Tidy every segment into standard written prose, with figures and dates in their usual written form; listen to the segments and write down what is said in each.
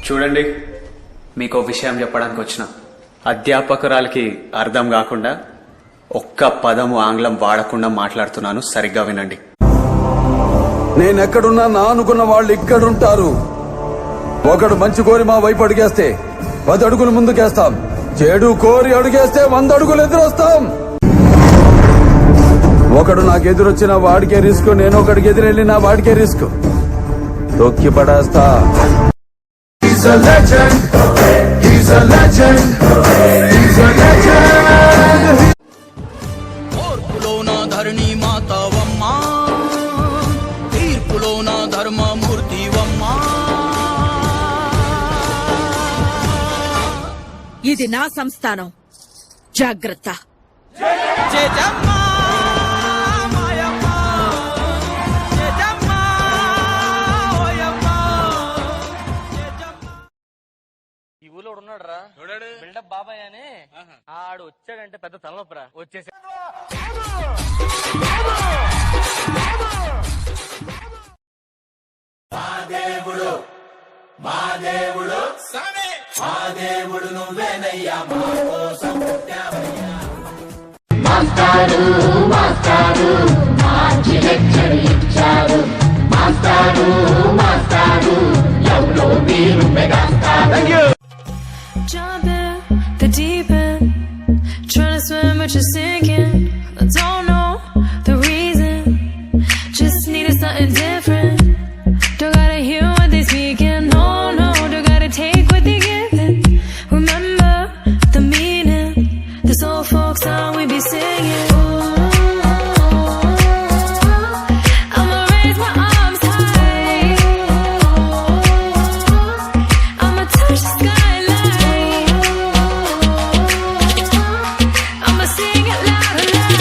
చూడండి, మీకు విషయం చెప్పడానికి వచ్చిన అధ్యాపకురాలకి అర్థం కాకుండా ఒక్క పదము ఆంగ్లం వాడకుండా మాట్లాడుతున్నాను, సరిగ్గా వినండి. నేనెక్కడున్నా నా అనుకున్న వాళ్ళు ఇక్కడుంటారు. ఒకడు మంచి కోరి మా వైపు అడుగేస్తే 10 అడుగులు ముందుకేస్తాం, చెడు కోరి అడుగేస్తే 100 అడుగులు ఎదురొస్తాం. ఒకడు నాకు ఎదురొచ్చిన వాడికే రిస్క్, నేను ఒకడికి ఎదురెళ్ళిన వాడికే రిస్క్. తొక్కి పడేస్తా. He's a legend. He's a legend. He's a legend. ఓర్పులోన ధరణి మాతవమ్మా, తీర్పులోన ధర్మమూర్తివమ్మా. ఇది నా సంస్థానం, జాగ్రత్త. జయజమ్మా మాయమ్మ, జయజమ్మా ఓయమ్మ, జయజమ్మా. ఈ ఊళ్ళో ఉన్నాడు రా, బిల్డప్ బాబాయ్ అని. ఆడు వచ్చాడంటే పెద్ద తలనొప్పరా. వచ్చేసి దేవుడు నువ్వేనయ్యా, మా కోసం పుట్టావయ్యా. మాస్టారు మాస్టారు మంచి లెక్చర్ ఇచ్చారు. మాస్టారు మాస్టారు ఎవరో మీరు megastar. Jump in the deep end, trying to swim but you're sinking. I don't know the reason, just needed something different. Don't gotta hear what they speaking, no, no, don't gotta take what they giving. Remember the meaning, this old folk song we be singing. I'ma raise my arms high, I'ma touch the skyline, I'ma sing it loud and loud.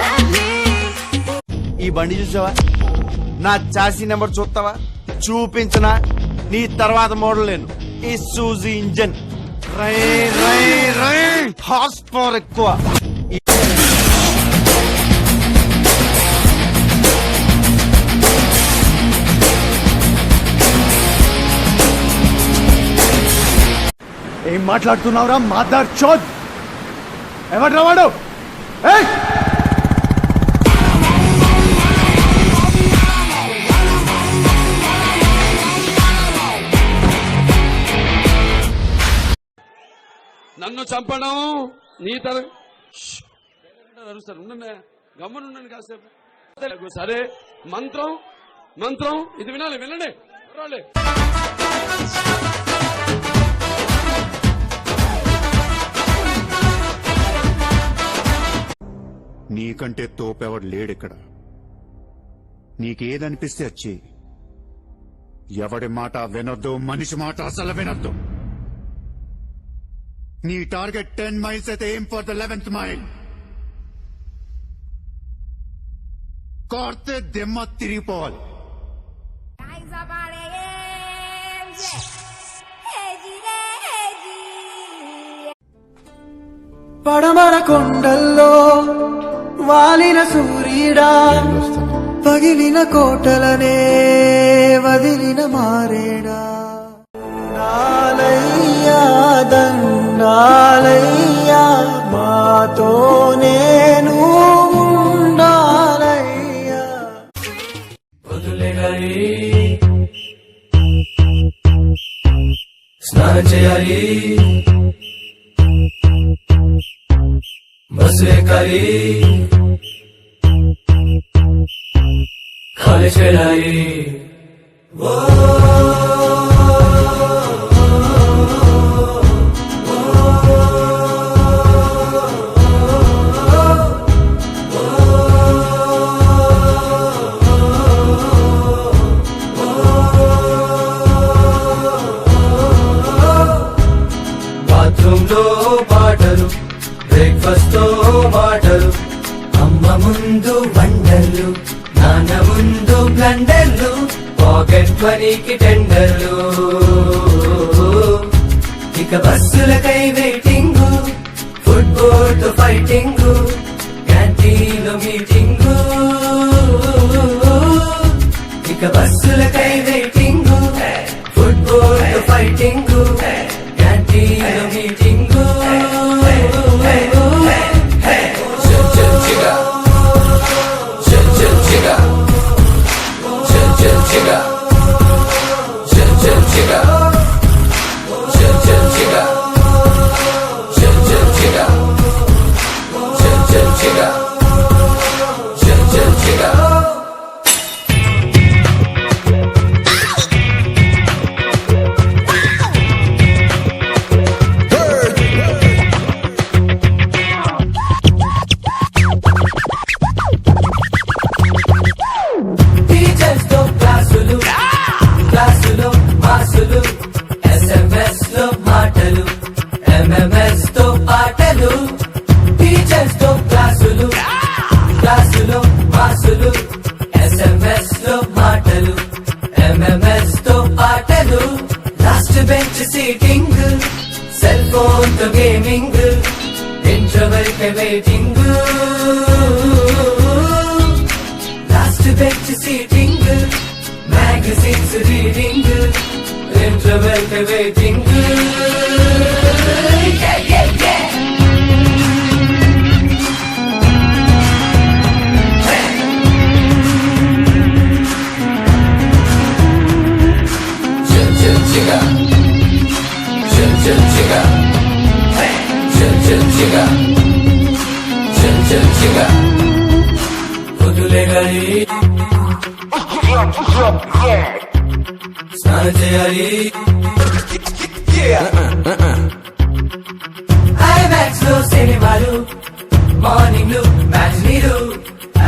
Let me. ఈ బండి చూసావా? నా chassis number చూస్తావా? చూపించనా? నీ తర్వాత model నేను. ఈ suji engine రై రై రై horse power ఎక్కువ. ఏం మాట్లాడుతున్నావురా మదర్ చోద్? ఎవడ్రా వాడు? ఏయ్! నన్ను చంపడం నీ తరం గమ్మునుండండి కాసేపు. సరే, మంత్రం మంత్రం ఇది వినాలి, వినండి. నీకంటే తోపెవడు లేడిక్కడ. నీకేదనిపిస్తే వచ్చి ఎవడి మాట వినొద్దు, మనిషి మాట అసలు వినొద్దు. నీ టార్గెట్ 10 మైల్స్ అయితే aim for the 11th mile. కోర్తే దిమ్మ తిరిగిపోవాలి. పడమర కొండల్లో వాలిన సూర్యుడా, పగిలిన కోటలనే వదిలిన మారేడా. నాలయ్యా దండాలయ్యా, మాతో నేను ఉండాలయ్యా. వదిలేయాలి, స్నానం చేయాలి, బస్సు ఎక్కాలి, కాలేజ్ వెళ్ళాలి. బాత్రూంలో పాటలు, బ్రేక్ఫాస్ట్ తో మాటలు, అమ్మ ముందు వండర్లు, నాన్న ముందు బ్లండర్లు, పాకెట్ మనీకి టెండర్లు. ఇక బస్సులకై వెయిటింగ్, ఫుట్బాల్ తో ఫైటింగ్, క్యాంటీన్ లో మీటింగ్. ఇక బస్సులకై waiting, football fighting canteen meeting teachers తో క్లాసులు క్లాసులో మాసులు SMS లో మాటలు MMS తో పాటలు టీచర్స్ తో క్లాసులు క్లాసులో మాసులు SMS లో మాటలు MMS తో పాటలు last bench seating cell phone తో గేమింగ్ ఇంటర్వెల్ కే waiting last bench seating magazines reading interval కే వెయిటింగ్ వదిలేగాలి స్నానం చేయాలి ఐమాక్స్ లో సినిమాలు మార్నింగ్ లో మ్యాచ్ నీరు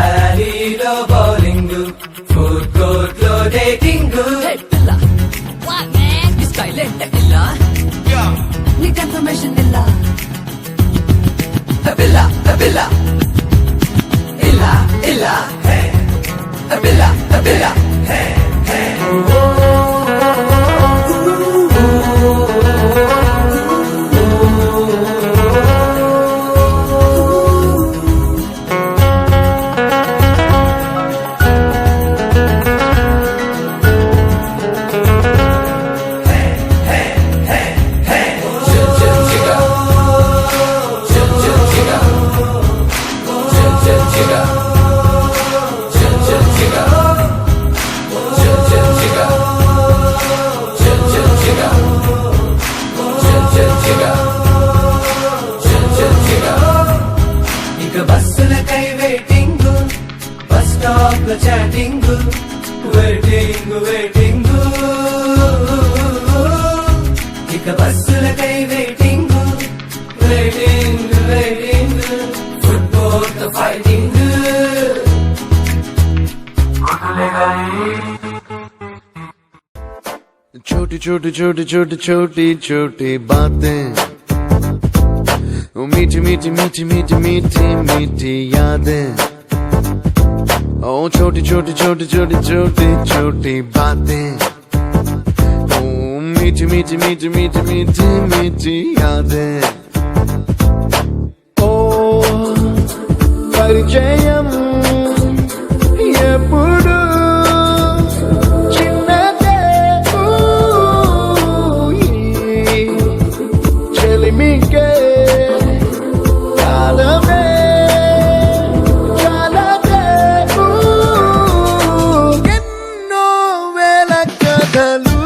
అలీలో బౌలింగ్ ఫుడ్ కోర్ట్ లో డేటింగ్ నీకు ఇన్ఫర్మేషన్ ఇల్లా బిల్లా బిల్లా ఇల్లా ఇల్లా బిల్లా బిల్లా ఇక బస్సులకై వెయిటింగ్ బస్ స్టాప్ లో చాటింగ్ వెయిటింగ్ వెయిటింగ్ ఇక బస్సులకై వెయిటింగ్ వెయిటింగ్ వెయిటింగ్ ఫుట్బాల్ తో ఫైటింగ్ छोटी छोटी छोटी छोटी छोटी छोटी बातें वो मीठी मीठी मीठी मीठी मीठी मीठी यादें ओ छोटी छोटी छोटी छोटी छोटी छोटी बातें ओ मीठी मीठी मीठी मीठी मीठी मीठी यादें ओ परिचयम ఎప్పుడు చిన్నదే చెలిమికే కాలమే చాలదే ఎన్నో వేల కథలు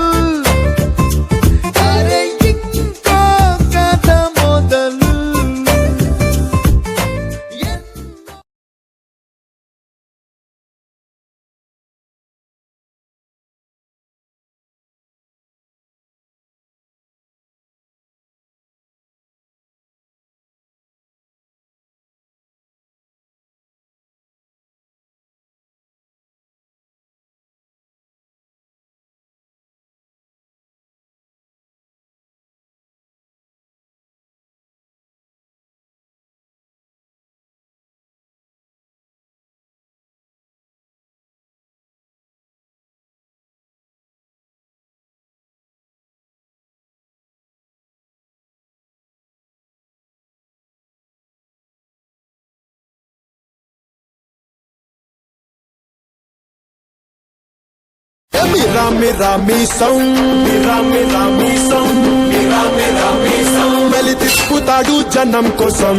మిరా మిరా మీసం మిరా మిరా మీసం మిరా మిరా మీసం మెలి తిప్పుతాడు జనం కోసం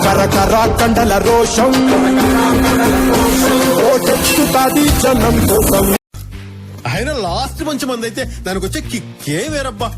కరకర కండల రోషం ఓటెత్తుతాది జనం కోసం. ఆయన లాస్ట్ మంచి మంది అయితే దానికి వచ్చే కిక్కే వేరబ్బా.